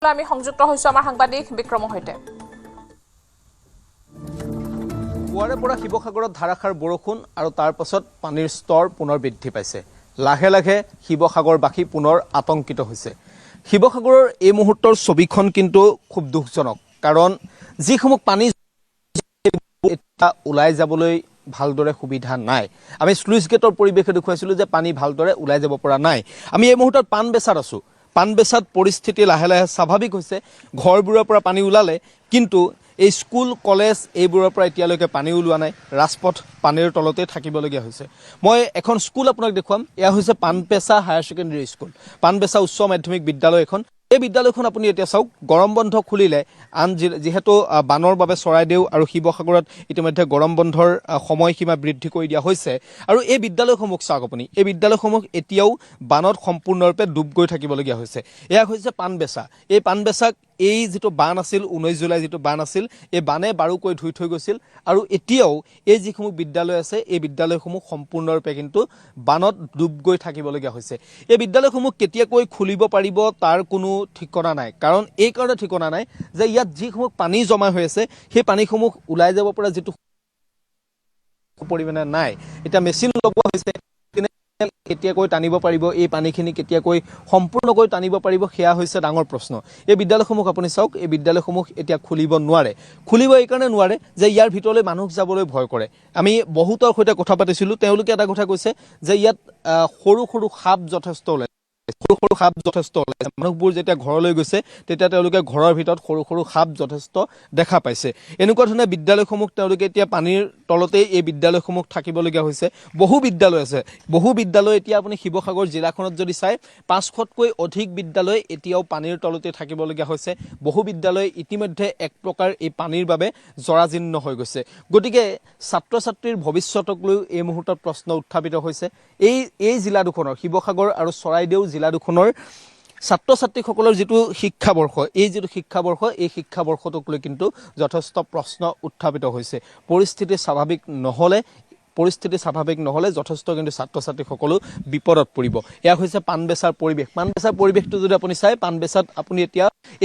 আমি সংযুক্ত হৈছো আমাৰ সাংবাদিক বিক্ৰমৰ সৈতে। পুৱাৰে পৰা শিৱসাগৰত ধাৰাসাৰ বৰষুণ আৰু তাৰ পাছত পানীৰ স্তৰ পুনৰ বৃদ্ধি পাইছে। লাহে লাহে শিৱসাগৰবাসী পুনৰ আতংকিত হৈছে। শিৱসাগৰৰ এই মুহূৰ্তৰ ছবিখন কিন্তু খুব দুখজনক, কাৰণ যিসমূহ পানী ওলাই যাবলৈ ভালদৰে সুবিধা নাই। আমি স্লুইচ গেটৰ পৰিৱেশে দেখুৱাইছিলোঁ যে পানী ভালদৰে ওলাই যাব পৰা নাই। আমি এই মুহূৰ্তত পাণবেচাত আছোঁ। পাণবেচাত পৰিস্থিতি লাহে লাহে স্বাভাৱিক হৈছে। ঘৰবোৰৰ পৰা পানী ওলালে, কিন্তু এই স্কুল কলেজ এইবোৰৰ পৰা এতিয়ালৈকে পানী ওলোৱা নাই। ৰাজপথ পানীৰ তলতে থাকিবলগীয়া হৈছে। মই এখন স্কুল আপোনাক দেখুৱাম। এয়া হৈছে পাণবেচা হায়াৰ ছেকেণ্ডেৰী স্কুল, পাণবেচা উচ্চ মাধ্যমিক বিদ্যালয় এখন। এই বিদ্যালয়খন আপুনি এতিয়া চাওক, গৰম বন্ধ খুলিলে। আন যিহেতু বানৰ বাবে চৰাইদেউ আৰু শিৱসাগৰত ইতিমধ্যে গৰম বন্ধৰ সময়সীমা বৃদ্ধি কৰি দিয়া হৈছে, আৰু এই বিদ্যালয়সমূহ চাওক আপুনি, এই বিদ্যালয়সমূহ এতিয়াও বানত সম্পূৰ্ণৰূপে ডুব গৈ থাকিবলগীয়া হৈছে। এয়া হৈছে পাণবেচা। এই পাণবেচাক এই যিটো বান আছিল, 19 জুলাই যিটো বান আছিল, এই বানে বাৰুকৈ ধুই থৈ গৈছিল, আৰু এতিয়াও এই যিসমূহ বিদ্যালয় আছে, এই বিদ্যালয়সমূহ সম্পূৰ্ণৰূপে কিন্তু বানত ডুব গৈ থাকিবলগীয়া হৈছে। এই বিদ্যালয়সমূহ কেতিয়াকৈ খুলিব পাৰিব তাৰ কোনো ঠিকনা নাই। কাৰণ এই কাৰণে ঠিকনা নাই যে ইয়াত যিসমূহ পানী জমা হৈ আছে, সেই পানীসমূহ ওলাই যাব পৰা যিটো পৰিমাণে নাই। এতিয়া মেচিন লগোৱা হৈছে, কেতিয়াকৈ টানিব পাৰিব এই পানীখিনি, কেতিয়াকৈ সম্পূৰ্ণকৈ টানিব পাৰিব, সেয়া হৈছে ডাঙৰ প্ৰশ্ন। এই বিদ্যালয়সমূহ আপুনি চাওক, এই বিদ্যালয়সমূহ এতিয়া খুলিব নোৱাৰে। খুলিব এইকাৰণে নোৱাৰে যে ইয়াৰ ভিতৰলৈ মানুহ যাবলৈ ভয় কৰে। আমি বহুতৰ সৈতে কথা পাতিছিলোঁ, তেওঁলোকে এটা কথা কৈছে যে ইয়াত সৰু সৰু সাপ যথেষ্ট ওলাইছে। সৰু সৰু সাপ যথেষ্ট ওলাইছে। মানুহবোৰ যেতিয়া ঘৰলৈ গৈছে, তেতিয়া তেওঁলোকে ঘৰৰ ভিতৰত সৰু সৰু সাপ যথেষ্ট দেখা পাইছে। এনেকুৱা ধৰণে বিদ্যালয়সমূহ তেওঁলোকে এতিয়া পানীৰ তলতেই এই বিদ্যালয়সমূহ থাকিবলগীয়া হৈছে। বহু বিদ্যালয় আছে, বহু বিদ্যালয় এতিয়া আপুনি শিৱসাগৰ জিলাখনত যদি চাই, 500তকৈ অধিক বিদ্যালয় এতিয়াও পানীৰ তলতে থাকিবলগীয়া হৈছে। বহু বিদ্যালয় ইতিমধ্যে এক প্ৰকাৰ এই পানীৰ বাবে জৰাজীৰ্ণ হৈ গৈছে। গতিকে ছাত্ৰ ছাত্ৰীৰ ভৱিষ্যতক লৈ এই মুহূৰ্তত প্ৰশ্ন উত্থাপিত হৈছে। এই জিলা দুখনৰ, শিৱসাগৰ আৰু চৰাইদেউ জিলা দুখনৰ ছাত্ৰ ছাত্ৰীসকলৰ যিটো শিক্ষাবৰ্ষ, এই যিটো শিক্ষাবৰ্ষ, এই শিক্ষাবৰ্ষটোক লৈ কিন্তু যথেষ্ট প্ৰশ্ন উত্থাপিত হৈছে। পৰিস্থিতি স্বাভাৱিক নহ'লে যথেষ্ট কিন্তু ছাত্ৰ ছাত্ৰীসকলো বিপদত পৰিব। এয়া হৈছে পাণবেচাৰ পৰিৱেশ। পাণবেচাৰ পৰিৱেশটো যদি আপুনি চাই, পাণবেচাত আপুনি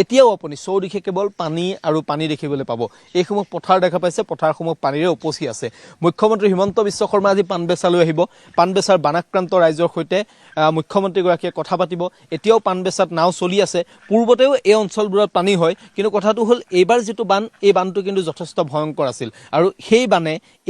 এতিয়াও আপুনি চৌদিশে কেৱল পানী আৰু পানী দেখিবলৈ পাব। এইসমূহ পথাৰ দেখা পাইছে, পথাৰসমূহ পানীৰে উপচি আছে। মুখ্যমন্ত্ৰী হিমন্ত বিশ্ব শৰ্মা আজি পাণবেচালৈ আহিব। পাণবেচাৰ বানাক্ৰান্ত ৰাইজৰ সৈতে মুখ্যমন্ত্ৰীগৰাকীয়ে কথা পাতিব। এতিয়াও পাণবেচাত নাও চলি আছে। পূৰ্বতেও এই অঞ্চলবোৰত পানী হয়, কিন্তু কথাটো হ'ল এইবাৰ যিটো বান, এই বানটো কিন্তু যথেষ্ট ভয়ংকৰ আছিল, আৰু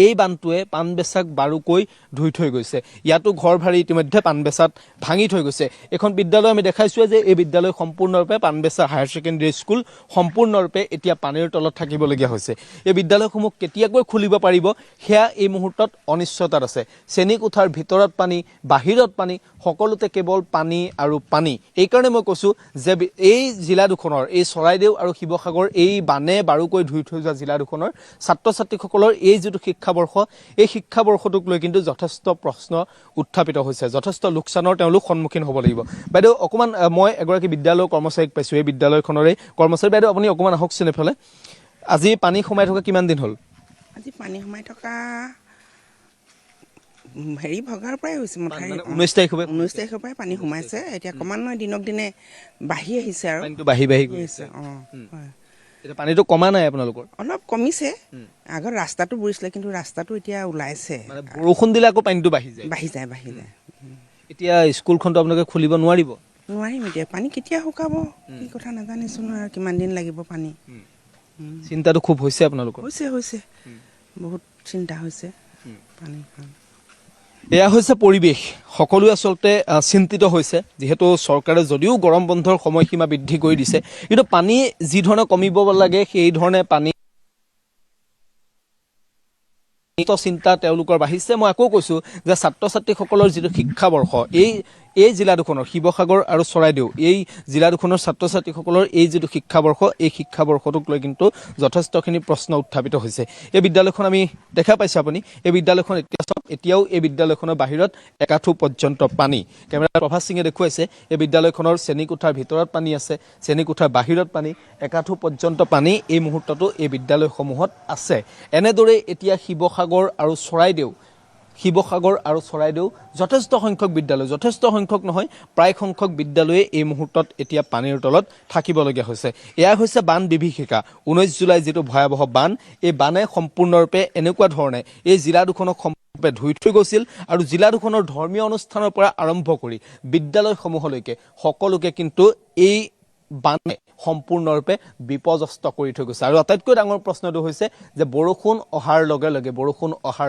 এই বানটোৱে পাণবেচাক বাৰুকৈ ধুই থৈ গৈছে। ইয়াতো ঘৰ ভাৰী ইতিমধ্যে পাণবেচাত ভাঙি থৈ গৈছে। এখন বিদ্যালয় আমি দেখাইছোৱে যে এই বিদ্যালয় সম্পূৰ্ণৰূপে, পাণবেচা হায়াৰ ছেকেণ্ডেৰী স্কুল সম্পূৰ্ণৰূপে এতিয়া পানীৰ তলত থাকিবলগীয়া হৈছে। এই বিদ্যালয়সমূহ কেতিয়াকৈ খুলিব পাৰিব, সেয়া এই মুহূৰ্তত অনিশ্চয়তাত আছে। শ্ৰেণীকোঠাৰ ভিতৰত পানী, বাহিৰত পানী, সকলোতে কেৱল পানী আৰু পানী। এইকাৰণে মই কৈছোঁ যে এই জিলা দুখনৰ, এই চৰাইদেউ আৰু শিৱসাগৰ, এই বানে বাৰুকৈ ধুই থৈ যোৱা জিলা দুখনৰ ছাত্ৰ ছাত্ৰীসকলৰ এই যিটো শিক্ষাবৰ্ষ, এই শিক্ষাবৰ্ষটোক লৈ কিন্তু যথেষ্ট প্ৰশ্ন উত্থাপিত হৈছে। যথেষ্ট লোকচানৰ তেওঁলোক সন্মুখীন হ'ব লাগিব। বাইদেউ অকণমান, মই এগৰাকী বিদ্যালয়ৰ কৰ্মচাৰীক পাইছোঁ, এই বিদ্যালয়খনৰে কৰ্মচাৰী। বাইদেউ আপুনি অকণমান আহকচোন এইফালে। আজি পানী সোমাই থকা কিমান দিন হ'ল? আজি পানী সোমাই থকা ভগাৰ পৰাই হৈছে। 19 তাৰিখৰ পৰাই পানী সোমাইছে। এতিয়া ক্ৰমান্বয়ে দিনক দিনে বাঢ়ি আহিছে, আৰু পানীটো বাঢ়ি গৈ আছে। এতিয়া পানীটো কমা নাই আপোনালোকৰ? অলপ কমিছে। আগত ৰাস্তাটো বুৰিছিলে, কিন্তু ৰাস্তাটো এতিয়া ওলাইছে। বৰষুণ দিলে আকৌ পানীটো বাঢ়ি যায়। এতিয়া স্কুলখনতো আপোনালোকে খুলিব নোৱাৰিম এতিয়া। পানী কেতিয়া শুকাব কি কথা নাজানিছো নহয়, আৰু কিমান দিন লাগিব পানী। চিন্তাটো খুব হৈছে আপোনালোকৰ? হৈছে বহুত চিন্তা হৈছে পানী। এয়া হৈছে পৰিৱেশ। সকলোৱে আচলতে চিন্তিত হৈছে, যিহেতু চৰকাৰে যদিও গৰম বন্ধৰ সময়সীমা বৃদ্ধি কৰি দিছে, কিন্তু পানী যি ধৰণে কমিব লাগে সেই ধৰণে পানী চিন্তা তেওঁলোকৰ বাঢ়িছে। মই আকৌ কৈছোঁ যে ছাত্ৰ ছাত্ৰীসকলৰ যিটো শিক্ষাবৰ্ষ, এই জিলা দুখনৰ, শিৱসাগৰ আৰু চৰাইদেউ, এই জিলা দুখনৰ ছাত্ৰ ছাত্ৰীসকলৰ এই যিটো শিক্ষাবৰ্ষ, এই শিক্ষাবৰ্ষটোক লৈ কিন্তু যথেষ্টখিনি প্ৰশ্ন উত্থাপিত হৈছে। এই বিদ্যালয়খন আমি দেখা পাইছে আপুনি, এই বিদ্যালয়খন এতিয়াও এই বিদ্যালয়খনৰ বাহিৰত একাঠু পৰ্যন্ত পানী। কেমেৰা প্ৰভাস সিঙে দেখুৱাইছে, এই বিদ্যালয়খনৰ শ্ৰেণীকোঠাৰ ভিতৰত পানী আছে, শ্ৰেণীকোঠাৰ বাহিৰত পানী, একাঠু পৰ্যন্ত পানী এই মুহূৰ্ততো এই বিদ্যালয়সমূহত আছে। এনেদৰে এতিয়া শিৱসাগৰ আৰু চৰাইদেউ শিৱসাগৰ আৰু চৰাইদেউ যথেষ্ট সংখ্যক বিদ্যালয় যথেষ্ট সংখ্যক নহয় প্ৰায় সংখ্যক বিদ্যালয়ে এই মুহূৰ্তত এতিয়া পানীৰ তলত থাকিবলগীয়া হৈছে এয়া হৈছে বান বিভীষিকা 19 জুলাই যেটো ভয়াবহ বান এই বানে সম্পূৰ্ণৰূপে এনেকুৱা ধৰণে এই জিলা দুখনক ধুই থৈ গৈছিল আৰু জিলা দুখনৰ ধৰ্মীয় অনুষ্ঠানৰ পৰা আৰম্ভ কৰি বিদ্যালয়সমূহলৈকে সকলোকে কিন্তু এই বানে সম্পূৰ্ণৰূপে বিপৰ্যস্ত কৰি থৈ গৈছে আৰু আটাইতকৈ ডাঙৰ প্ৰশ্নটো হৈছে যে বৰষুণ অহাৰ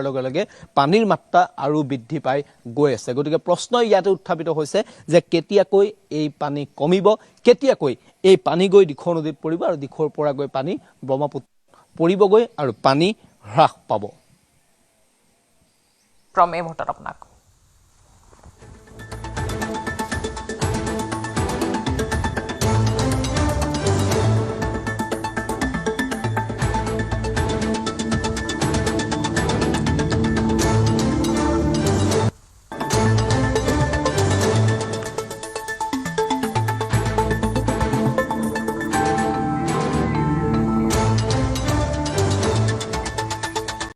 লগে লগে পানীৰ মাত্ৰা আৰু বৃদ্ধি পাই গৈ আছে গতিকে প্ৰশ্ন ইয়াতে উত্থাপিত হৈছে যে কেতিয়াকৈ এই পানী কমিব কেতিয়াকৈ এই পানী গৈ দিখৌ নদীত পৰিব আৰু দিখৌৰ পৰা গৈ পানী ব্ৰহ্মপুত্ৰ পৰিবগৈ আৰু পানী হ্ৰাস পাব ক্ৰমে মুহূৰ্তত আপোনাক